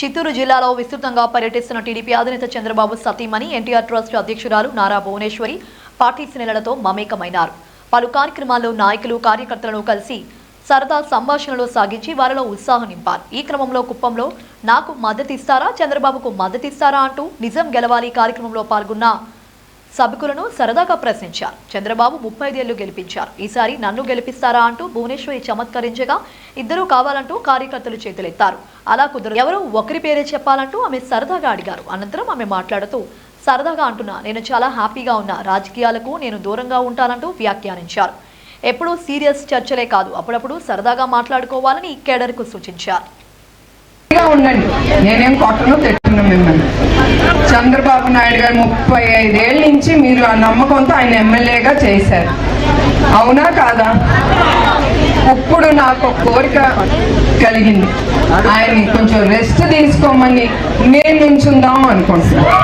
చిత్తూరు జిల్లాలో విస్తృతంగా పర్యటిస్తున్న టీడీపీ అధినేత చంద్రబాబు సతీమణి ఎన్టీఆర్ ట్రస్ట్ అధ్యక్షురాలు నారా భువనేశ్వరి పార్టీ శ్రేణులతో మమేకమైనారు. పలు కార్యక్రమాల్లో నాయకులు కార్యకర్తలను కలిసి సరదా సంభాషణలు సాగించి వారిలో ఉత్సాహం నింపారు. ఈ క్రమంలో కుప్పంలో నాకు మద్దతు ఇస్తారా, చంద్రబాబుకు మద్దతు ఇస్తారా అంటూ నిజం గెలవాలి కార్యక్రమంలో పాల్గొన్న సభకులను సరదాగా ప్రశ్నించారు. చంద్రబాబు 35 ఏళ్లు గెలిపించారు, ఈసారి నన్ను గెలిపిస్తారా అంటూ భువనేశ్వరి చమత్కరించగా ఇద్దరూ కావాలంటూ కార్యకర్తలు చేతులెత్తారు. అలా కుదరదు, ఎవరో ఒకరి పేరే చెప్పాలంటూ ఆమె సరదాగా అడిగారు. అనంతరం ఆమె మాట్లాడుతూ సరదాగా అంటున్నా, నేను చాలా హ్యాపీగా ఉన్నా, రాజకీయాలకు నేను దూరంగా ఉంటానంటూ వ్యాఖ్యానించారు. ఎప్పుడూ సీరియస్ చర్చలే కాదు, అప్పుడప్పుడు సరదాగా మాట్లాడుకోవాలని కేడర్కు సూచించారు. ఉండండి, నేనేం కొట్టను తెట్టుకున్నా మిమ్మల్ని. చంద్రబాబు నాయుడు గారు 35 ఏళ్ళ నుంచి మీరు ఆ నమ్మకంతో ఆయన ఎమ్మెల్యేగా చేశారు, అవునా కాదా? ఇప్పుడు నాకు ఒక కోరిక కలిగింది, ఆయన్ని కొంచెం రెస్ట్ తీసుకోమని నేను నుంచుందాం అనుకుంటున్నాను.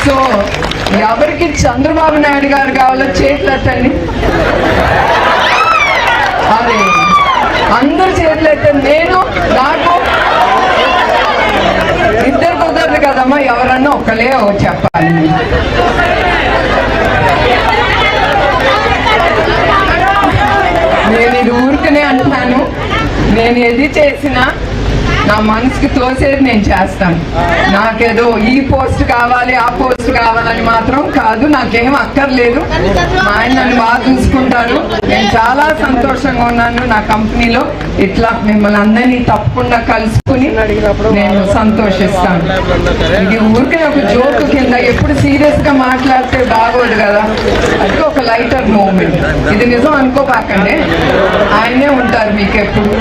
సో ఎవరికి చంద్రబాబు నాయుడు గారు కావాలో చేతులెత్తండి. అదే అందరు చేతులెత్తండి. నేను నాకు ఇద్దరు కుదరదు కదమ్మా, ఎవరన్నా ఒకలే చెప్పాలి. నేను ఇది ఊరికనే అంటున్నాను, నేను ఏది చేసినా నా మనసుకి తోసేది నేను చేస్తాను. నాకేదో ఈ పోస్ట్ కావాలి ఆ పోస్ట్ కావాలని మాత్రం కాదు, నాకేం అక్కర్లేదు. మా ఆయన నన్ను బాగా చూసుకుంటారు, నేను చాలా సంతోషంగా ఉన్నాను. నా కంపెనీలో ఇట్లా మిమ్మల్ని అందరినీ తప్పకుండా కలుసుకుని నేను సంతోషిస్తాను. ఇది ఊరికే ఒక జోక్ కింద, ఎప్పుడు సీరియస్ గా మాట్లాడితే బాగోదు కదా, అది ఒక లైటర్ మూమెంట్. ఇది నిజం అనుకోపాకండి, ఆయనే ఉంటారు మీకు ఎప్పుడు.